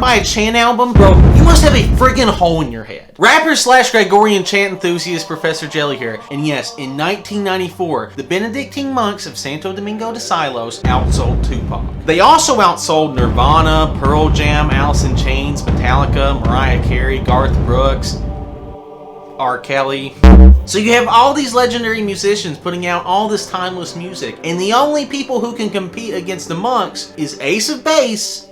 buy a chant album? Bro, you must have a friggin' hole in your head. Rapper slash Gregorian Chant enthusiast Professor Jelly here. And yes, in 1994, the Benedictine monks of Santo Domingo de Silos outsold Tupac. They also outsold Nirvana, Pearl Jam, Alice in Chains, Metallica, Mariah Carey, Garth Brooks, R. Kelly. So you have all these legendary musicians putting out all this timeless music, and the only people who can compete against the monks is Ace of Base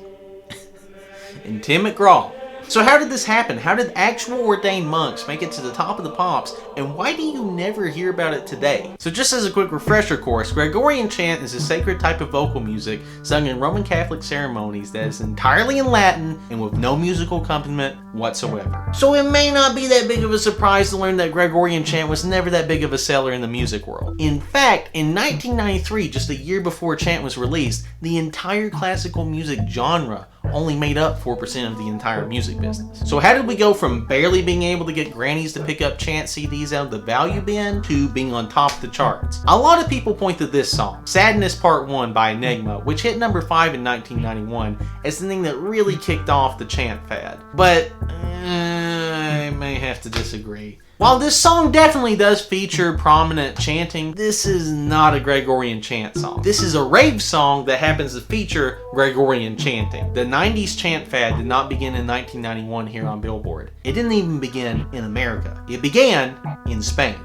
and Tim McGraw. So how did this happen? How did actual ordained monks make it to the top of the pops, and why do you never hear about it today? So just as a quick refresher course, Gregorian Chant is a sacred type of vocal music sung in Roman Catholic ceremonies that is entirely in Latin and with no musical accompaniment whatsoever. So it may not be that big of a surprise to learn that Gregorian Chant was never that big of a seller in the music world. In fact, in 1993, just a year before Chant was released, the entire classical music genre only made up 4% of the entire music business. So how did we go from barely being able to get grannies to pick up Chant CDs out of the value bin to being on top of the charts? A lot of people point to this song, Sadness Part 1 by Enigma, which hit number 5 in 1991 as the thing that really kicked off the chant fad. But I may have to disagree. While this song definitely does feature prominent chanting, this is not a Gregorian chant song. This is a rave song that happens to feature Gregorian chanting. The 90's chant fad did not begin in 1991 here on Billboard. It didn't even begin in America. It began in Spain.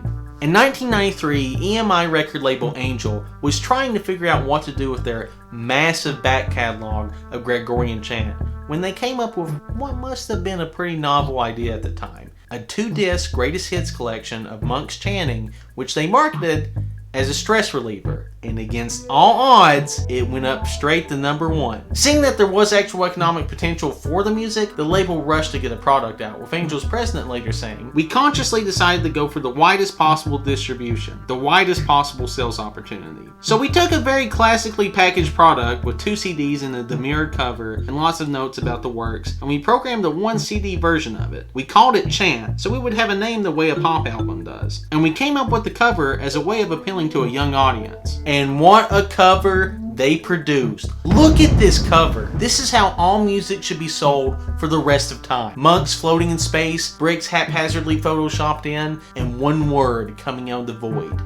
In 1993, EMI record label Angel was trying to figure out what to do with their massive back catalog of Gregorian chant when they came up with what must have been a pretty novel idea at the time. A 2-disc greatest hits collection of monks chanting, which they marketed as a stress reliever, and against all odds, it went up straight to number 1. Seeing that there was actual economic potential for the music, the label rushed to get a product out, with Angel's president later saying, "We consciously decided to go for the widest possible distribution, the widest possible sales opportunity. So we took a very classically packaged product with 2 CDs and a demure cover and lots of notes about the works, and we programmed a 1 CD version of it. We called it Chant, so we would have a name the way a pop album does. And we came up with the cover as a way of appealing to a young audience." And what a cover they produced. Look at this cover. This is how all music should be sold for the rest of time. Monks floating in space, bricks haphazardly photoshopped in, and one word coming out of the void.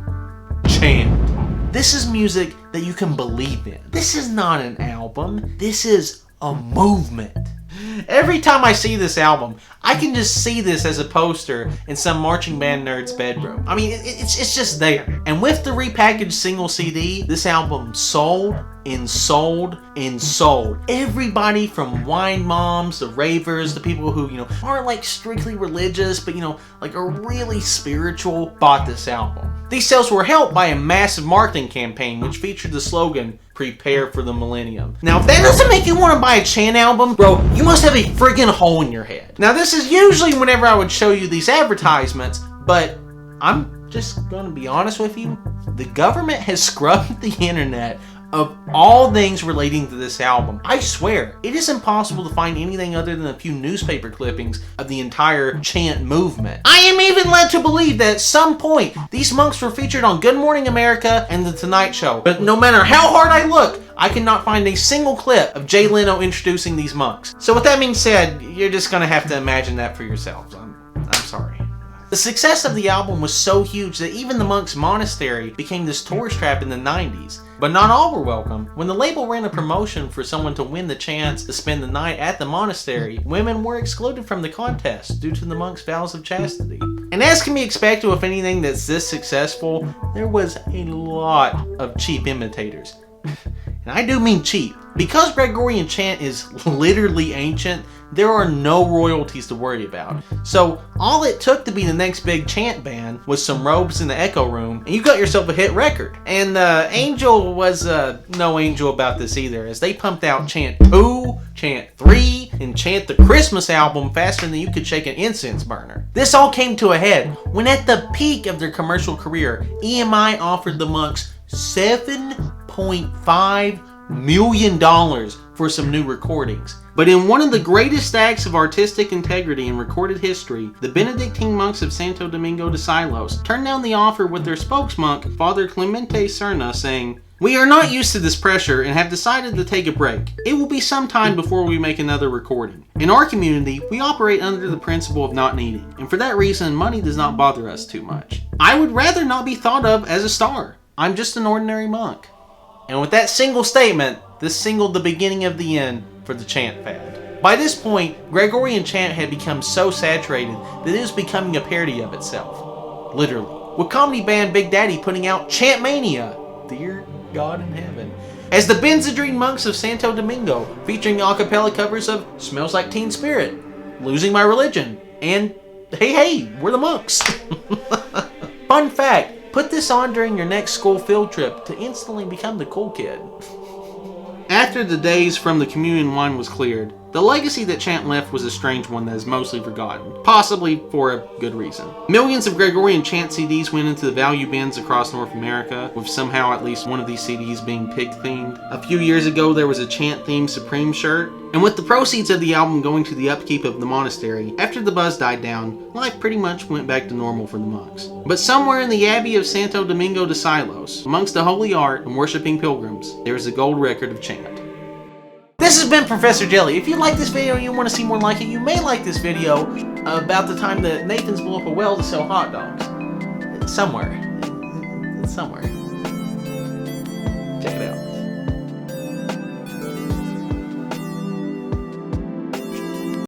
Chant. This is music that you can believe in. This is not an album. This is a movement. Every time I see this album, I can just see this as a poster in some marching band nerd's bedroom. I mean, it's just there. And with the repackaged single CD, this album sold and sold and sold. Everybody from wine moms to ravers to people who, aren't like strictly religious, but like are really spiritual, bought this album. These sales were helped by a massive marketing campaign which featured the slogan, "Prepare for the Millennium." Now, if that doesn't make you want to buy a chant album, bro, you must have a friggin' hole in your head. Now, this is usually whenever I would show you these advertisements, but I'm just gonna be honest with you. The government has scrubbed the internet of all things relating to this album. I swear, it is impossible to find anything other than a few newspaper clippings of the entire chant movement. I am even led to believe that at some point, these monks were featured on Good Morning America and The Tonight Show. But no matter how hard I look, I cannot find a single clip of Jay Leno introducing these monks. So with that being said, you're just gonna have to imagine that for yourselves. I'm sorry. The success of the album was so huge that even the monks' monastery became this tourist trap in the 90's. But not all were welcome. When the label ran a promotion for someone to win the chance to spend the night at the monastery, women were excluded from the contest due to the monks' vows of chastity. And as can be expected with anything that's this successful, there was a lot of cheap imitators. And I do mean cheap. Because Gregorian chant is literally ancient, there are no royalties to worry about. So all it took to be the next big chant band was some robes in the Echo Room, and you got yourself a hit record. And Angel was no angel about this either, as they pumped out Chant 2, Chant 3, and Chant the Christmas album faster than you could shake an incense burner. This all came to a head when at the peak of their commercial career, EMI offered the monks $7.5 million for some new recordings. But in one of the greatest acts of artistic integrity in recorded history, the Benedictine monks of Santo Domingo de Silos turned down the offer with their spokesmonk, Father Clemente Serna, saying, We are not used to this pressure and have decided to take a break. It will be some time before we make another recording. In our community, we operate under the principle of not needing, and for that reason, money does not bother us too much. I would rather not be thought of as a star. I'm just an ordinary monk. And with that single statement, this signaled the beginning of the end for the chant fad. By this point, Gregorian chant had become so saturated that it was becoming a parody of itself. Literally. With comedy band Big Daddy putting out Chantmania, dear God in heaven, as the Benedictine monks of Santo Domingo, featuring a cappella covers of Smells Like Teen Spirit, Losing My Religion, and Hey Hey, We're the Monks. Fun fact, put this on during your next school field trip to instantly become the cool kid. After the days from the communion wine was cleared, the legacy that chant left was a strange one that is mostly forgotten, possibly for a good reason. Millions of Gregorian chant CDs went into the value bins across North America, with somehow at least one of these CDs being pig-themed. A few years ago there was a chant-themed Supreme shirt, and with the proceeds of the album going to the upkeep of the monastery, after the buzz died down, life pretty much went back to normal for the monks. But somewhere in the Abbey of Santo Domingo de Silos, amongst the holy art and worshipping pilgrims, there is a gold record of chant. This has been Professor Jelly. If you like this video and you want to see more like it, you may like this video about the time that Nathan's blew up a well to sell hot dogs. Somewhere.